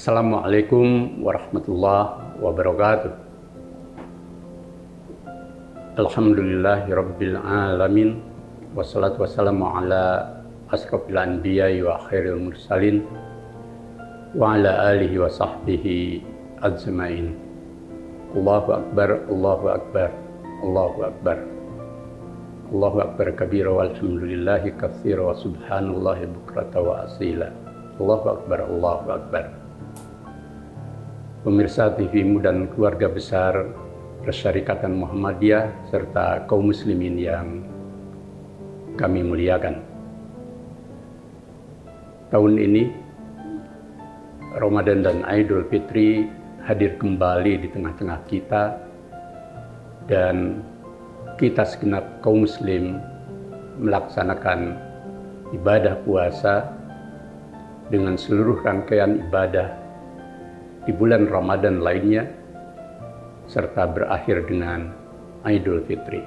Assalamualaikum warahmatullahi wabarakatuh. Alhamdulillahirabbil alamin. Wassalatu wassalamu ala asrofil anbiya'i wa khairil mursalin wa ala alihi wa sahbihi ajma'in. Allahu akbar, Allahu akbar, Allahu akbar. Allahu akbar kabira walhamdulillahi katsira wa subhanallahi bukrata wa asila. Allahu akbar, Allahu akbar. Pemirsa TV-mu dan keluarga besar Persyarikatan Muhammadiyah serta kaum muslimin yang kami muliakan. Tahun ini Ramadan dan Idul Fitri hadir kembali di tengah-tengah kita, dan kita segenap kaum muslim melaksanakan ibadah puasa dengan seluruh rangkaian ibadah di bulan Ramadan lainnya, serta berakhir dengan Idul Fitri.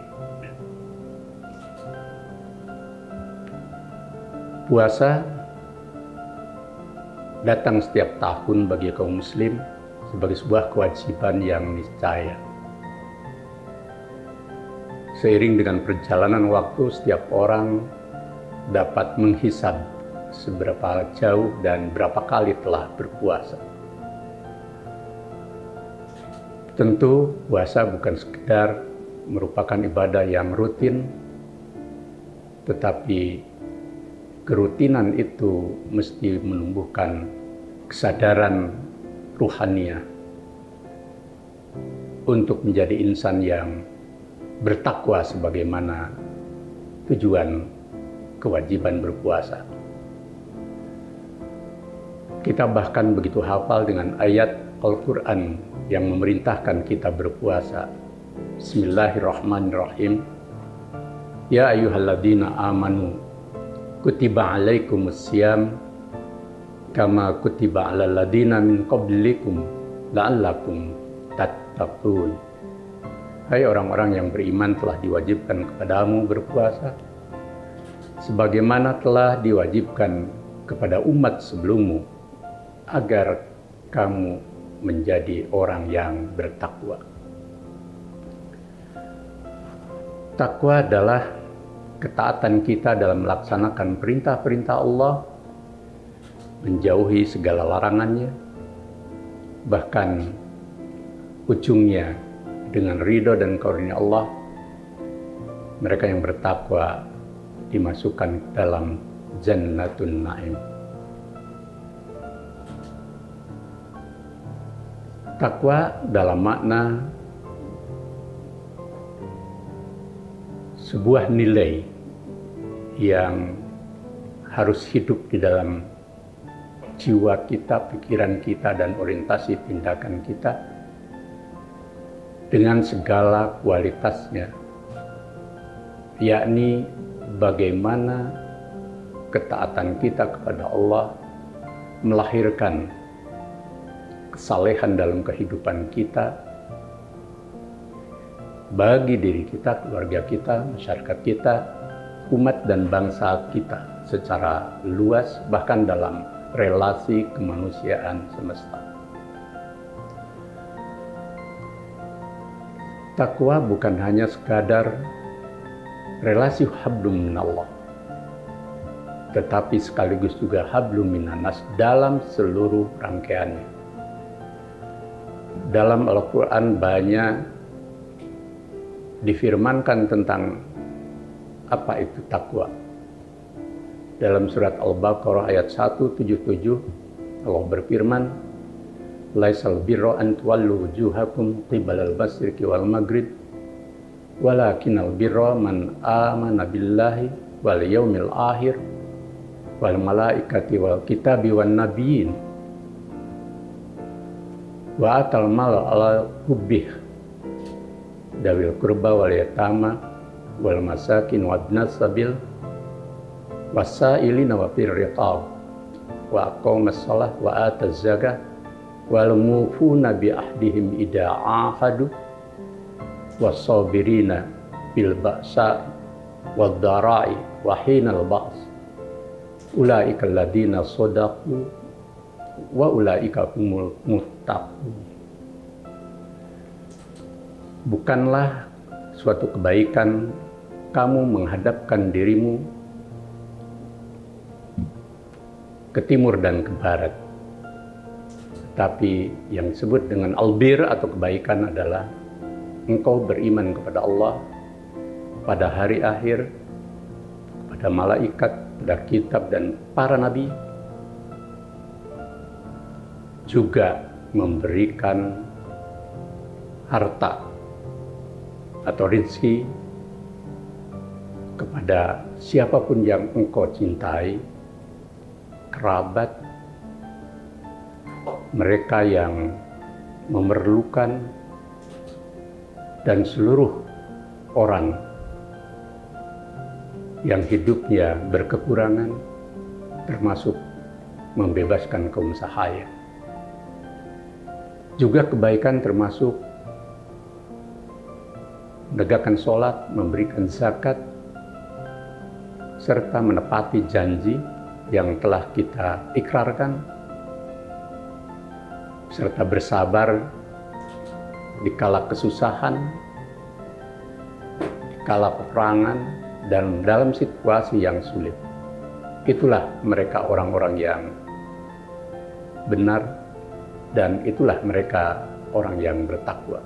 Puasa datang setiap tahun bagi kaum muslim sebagai sebuah kewajiban yang niscaya. Seiring dengan perjalanan waktu, setiap orang dapat menghisab seberapa jauh dan berapa kali telah berpuasa. Tentu puasa bukan sekedar merupakan ibadah yang rutin, tetapi kerutinan itu mesti menumbuhkan kesadaran ruhaniah untuk menjadi insan yang bertakwa sebagaimana tujuan kewajiban berpuasa. Kita bahkan begitu hafal dengan ayat Al-Quran yang memerintahkan kita berpuasa. Bismillahirrahmanirrahim. Ya ayyuhalladzina amanu kutiba alaikumussyam kama kutiba alal ladzina min qablikum la'allakum tattaqun. Hai orang-orang yang beriman, telah diwajibkan kepadamu berpuasa sebagaimana telah diwajibkan kepada umat sebelummu, agar kamu menjadi orang yang bertakwa. Takwa adalah ketaatan kita dalam melaksanakan perintah-perintah Allah, menjauhi segala larangannya, bahkan ujungnya dengan ridho dan karunia Allah, mereka yang bertakwa dimasukkan dalam Jannatun Na'im. Takwa dalam makna sebuah nilai yang harus hidup di dalam jiwa kita, pikiran kita, dan orientasi tindakan kita dengan segala kualitasnya, yakni bagaimana ketaatan kita kepada Allah melahirkan kesalehan dalam kehidupan kita, bagi diri kita, keluarga kita, masyarakat kita, umat dan bangsa kita secara luas, bahkan dalam relasi kemanusiaan semesta. Takwa bukan hanya sekadar relasi hablum minallah, tetapi sekaligus juga hablum minannas dalam seluruh rangkaiannya. Dalam Al-Quran banyak difirmankan tentang apa itu takwa. Dalam surat Al-Baqarah ayat 177, Allah berfirman, Laisal birra an tuwallu wujuhakum qibalal masyriqi wal maghrib, walakinal birra man amana billahi wal yaumil akhir wal malaikati wal kitabi wan nabiyyin wa atal mal ala hubbih dawil qurba wal yatama wal masakin wa ibnas sabil wasailina wa fir riqab wa aqamas shalah wa ataz zakah wal mufuna bi ahdihim idza ahadu was-sabirina bil ba'sa wad darai wa hinal ba's ulaika alladziina shadaqu wa ulaika humul muttaqun. Bukanlah suatu kebaikan kamu menghadapkan dirimu ke timur dan ke barat. Tapi yang disebut dengan albir atau kebaikan adalah engkau beriman kepada Allah, pada hari akhir, pada malaikat, pada kitab dan para nabi, juga memberikan harta atau rezeki kepada siapapun yang engkau cintai, kerabat, mereka yang memerlukan, dan seluruh orang yang hidupnya berkekurangan, termasuk membebaskan kaum sahaya. Juga kebaikan termasuk menegakkan sholat, memberikan zakat, serta menepati janji yang telah kita ikrarkan, serta bersabar di kala kesusahan, di kala peperangan, dan dalam situasi yang sulit. Itulah mereka orang-orang yang benar, dan itulah mereka orang yang bertakwa.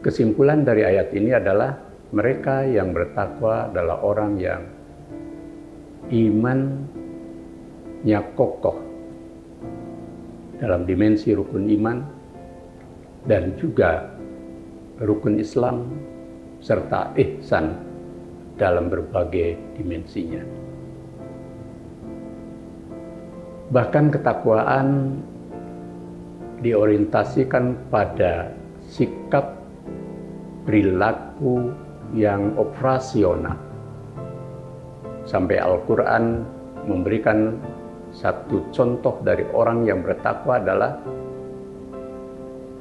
Kesimpulan dari ayat ini adalah mereka yang bertakwa adalah orang yang imannya kokoh dalam dimensi rukun iman dan juga rukun Islam serta ihsan dalam berbagai dimensinya. Bahkan ketakwaan diorientasikan pada sikap perilaku yang operasional. Sampai Al-Quran memberikan satu contoh dari orang yang bertakwa adalah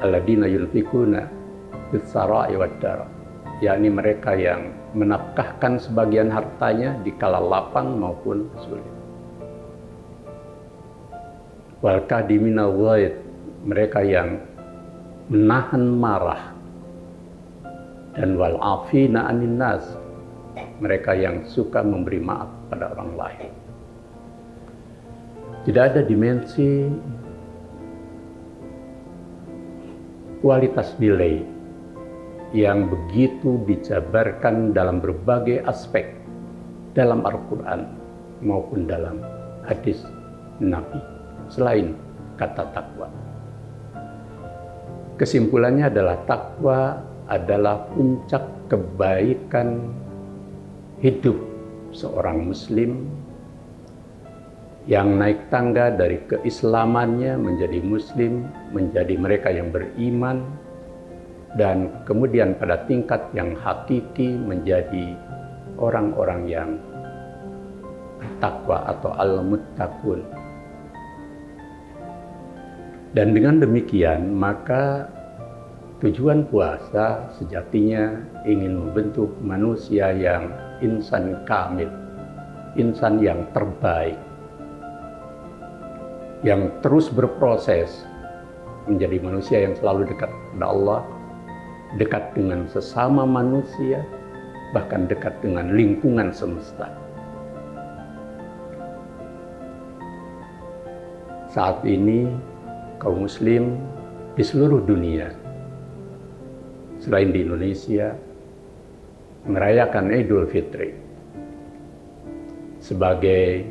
alladzina yunfikuna fis-sarai wad-dara, yakni mereka yang menafkahkan sebagian hartanya di kala lapang maupun sulit. Wal kadhiminal ghaidh, mereka yang menahan marah. Dan wal afina 'anin nas, mereka yang suka memberi maaf pada orang lain. Tidak ada dimensi kualitas nilai yang begitu dijabarkan dalam berbagai aspek dalam Al-Quran maupun dalam hadis Nabi selain kata takwa. Kesimpulannya adalah takwa adalah puncak kebaikan hidup seorang muslim yang naik tangga dari keislamannya menjadi muslim, menjadi mereka yang beriman, dan kemudian pada tingkat yang hakiki menjadi orang-orang yang takwa atau al-muttaqun. Dan dengan demikian maka tujuan puasa sejatinya ingin membentuk manusia yang insan kamil, insan yang terbaik, yang terus berproses menjadi manusia yang selalu dekat kepada Allah, dekat dengan sesama manusia, bahkan dekat dengan lingkungan semesta. Saat ini kaum muslim di seluruh dunia, selain di Indonesia, merayakan Idul Fitri sebagai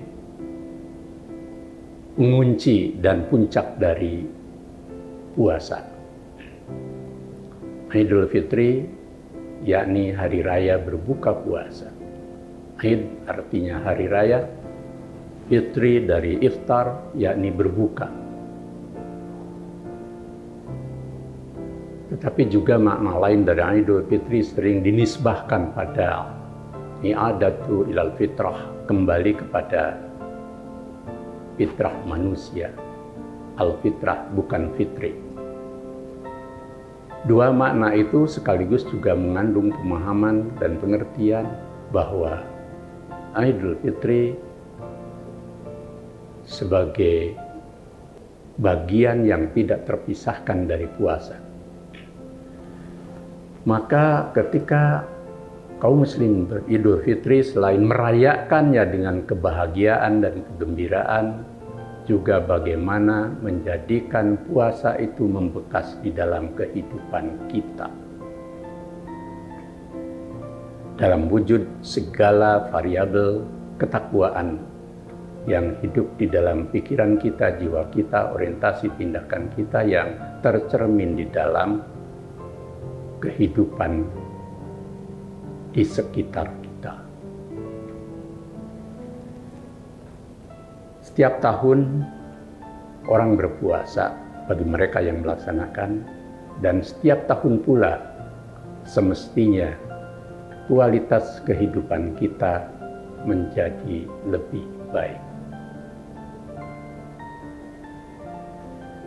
pengunci dan puncak dari puasa. Idul Fitri yakni hari raya berbuka puasa. Id artinya hari raya, fitri dari iftar yakni berbuka. Tetapi juga makna lain dari Idul Fitri sering dinisbahkan pada i'adatu ilal fitrah, kembali kepada fitrah manusia. Al-fitrah bukan fitri. Dua makna itu sekaligus juga mengandung pemahaman dan pengertian bahwa Idul Fitri sebagai bagian yang tidak terpisahkan dari puasa. Maka ketika kaum muslim beridul fitri, selain merayakannya dengan kebahagiaan dan kegembiraan, juga bagaimana menjadikan puasa itu membekas di dalam kehidupan kita, dalam wujud segala variabel ketakwaan yang hidup di dalam pikiran kita, jiwa kita, orientasi tindakan kita yang tercermin di dalam kehidupan di sekitar kita. Setiap tahun orang berpuasa bagi mereka yang melaksanakan, dan setiap tahun pula semestinya kualitas kehidupan kita menjadi lebih baik.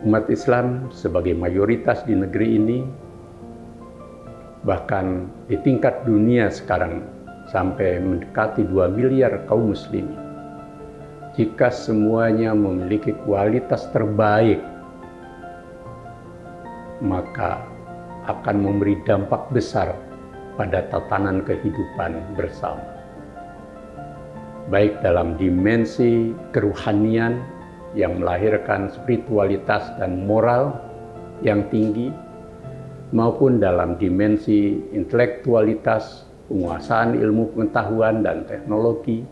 Umat Islam sebagai mayoritas di negeri ini, bahkan di tingkat dunia sekarang sampai mendekati 2 miliar kaum muslimin, jika semuanya memiliki kualitas terbaik, maka akan memberi dampak besar pada tatanan kehidupan bersama, baik dalam dimensi keruhanian yang melahirkan spiritualitas dan moral yang tinggi, maupun dalam dimensi intelektualitas, penguasaan ilmu pengetahuan dan teknologi,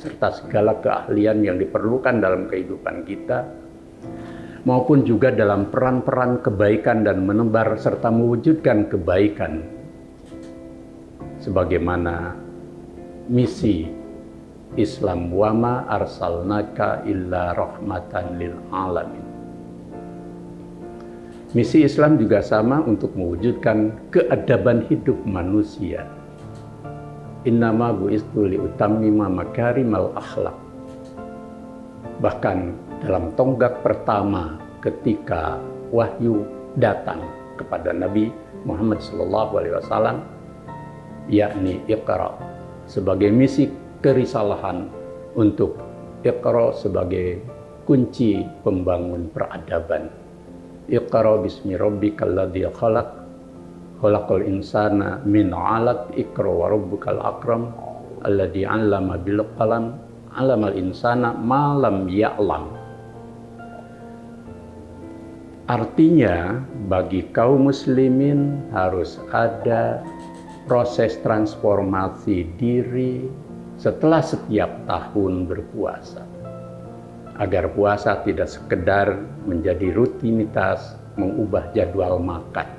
serta segala keahlian yang diperlukan dalam kehidupan kita, maupun juga dalam peran-peran kebaikan dan menebar serta mewujudkan kebaikan, sebagaimana misi Islam, wa ma arsalnaka illa rahmatan lil alamin. Misi Islam juga sama untuk mewujudkan keadaban hidup manusia. Innama bu'istu liutammima makarimal akhlak. Bahkan dalam tonggak pertama ketika wahyu datang kepada Nabi Muhammad SAW, yakni Iqra, sebagai misi kerisalahan untuk Iqra sebagai kunci pembangun peradaban. Iqra bismi rabbikal ladzi khalaq, khalaqal insana min 'alaq, Iqra wa rabbukal akram alladzi 'allama bil qalam, 'allamal insana ma lam ya'lam. Artinya bagi kaum muslimin harus ada proses transformasi diri setelah setiap tahun berpuasa, agar puasa tidak sekedar menjadi rutinitas mengubah jadwal makan,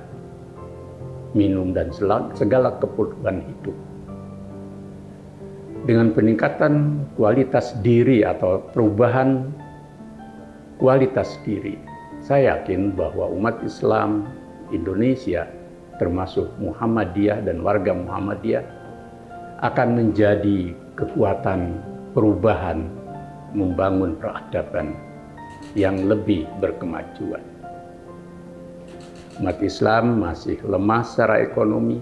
minum, dan segala keperluan hidup. Dengan peningkatan kualitas diri atau perubahan kualitas diri, saya yakin bahwa umat Islam Indonesia, termasuk Muhammadiyah dan warga Muhammadiyah, akan menjadi kekuatan perubahan membangun peradaban yang lebih berkemajuan. Umat Islam masih lemah secara ekonomi.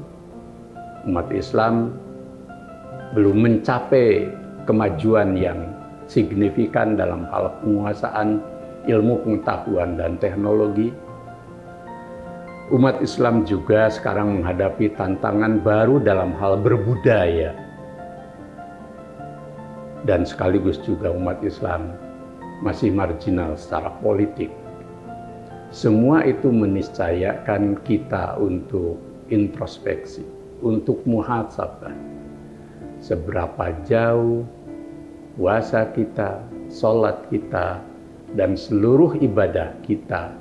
Umat Islam belum mencapai kemajuan yang signifikan dalam hal penguasaan ilmu pengetahuan dan teknologi. Umat Islam juga sekarang menghadapi tantangan baru dalam hal berbudaya. Dan sekaligus juga umat Islam masih marginal secara politik. Semua itu meniscayakan kita untuk introspeksi, untuk muhasabah. Seberapa jauh puasa kita, sholat kita, dan seluruh ibadah kita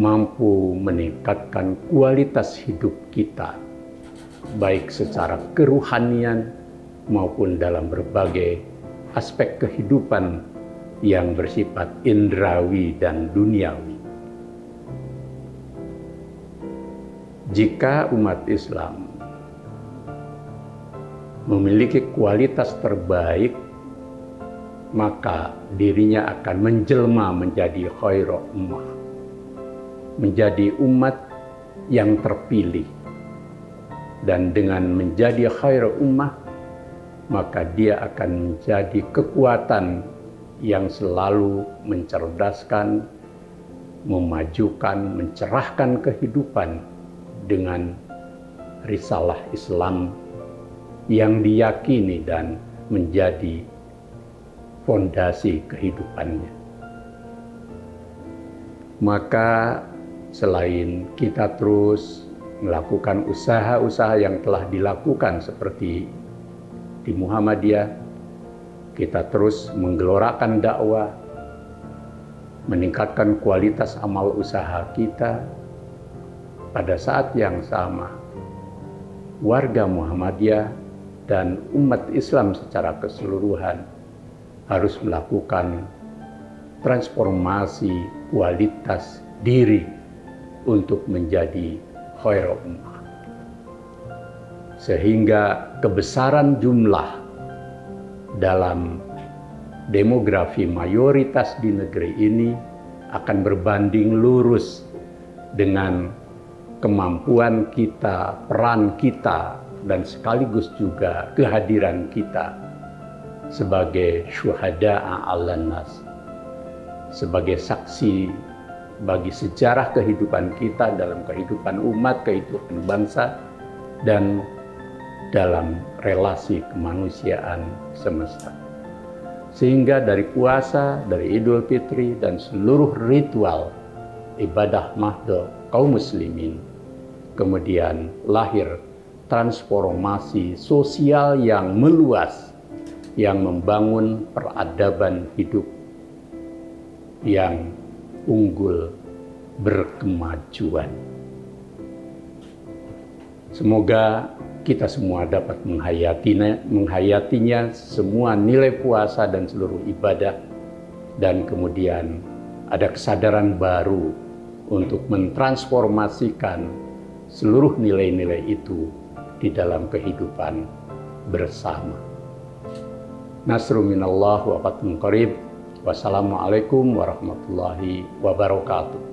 mampu meningkatkan kualitas hidup kita, baik secara keruhanian maupun dalam berbagai aspek kehidupan yang bersifat indrawi dan duniawi. Jika umat Islam memiliki kualitas terbaik, maka dirinya akan menjelma menjadi khairu ummah, menjadi umat yang terpilih. Dan dengan menjadi khairu ummah, maka dia akan menjadi kekuatan yang selalu mencerdaskan, memajukan, mencerahkan kehidupan dengan risalah Islam yang diyakini dan menjadi fondasi kehidupannya. Maka selain kita terus melakukan usaha-usaha yang telah dilakukan seperti di Muhammadiyah, kita terus menggelorakan dakwah, meningkatkan kualitas amal usaha kita. Pada saat yang sama, warga Muhammadiyah dan umat Islam secara keseluruhan harus melakukan transformasi kualitas diri untuk menjadi khairul ummah. Sehingga kebesaran jumlah dalam demografi mayoritas di negeri ini akan berbanding lurus dengan kemampuan kita, peran kita, dan sekaligus juga kehadiran kita sebagai syuhada'a 'alan nas, sebagai saksi bagi sejarah kehidupan kita dalam kehidupan umat, kehidupan bangsa, dan dalam relasi kemanusiaan semesta. Sehingga dari puasa, dari Idul Fitri, dan seluruh ritual ibadah mahdoh kaum muslimin, kemudian lahir transformasi sosial yang meluas, yang membangun peradaban hidup yang unggul, berkemajuan. Semoga kita semua dapat menghayatinya semua nilai puasa dan seluruh ibadah, dan kemudian ada kesadaran baru untuk mentransformasikan seluruh nilai-nilai itu di dalam kehidupan bersama. Nasrun minallah wa fathun qarib. Wassalamualaikum warahmatullahi wabarakatuh.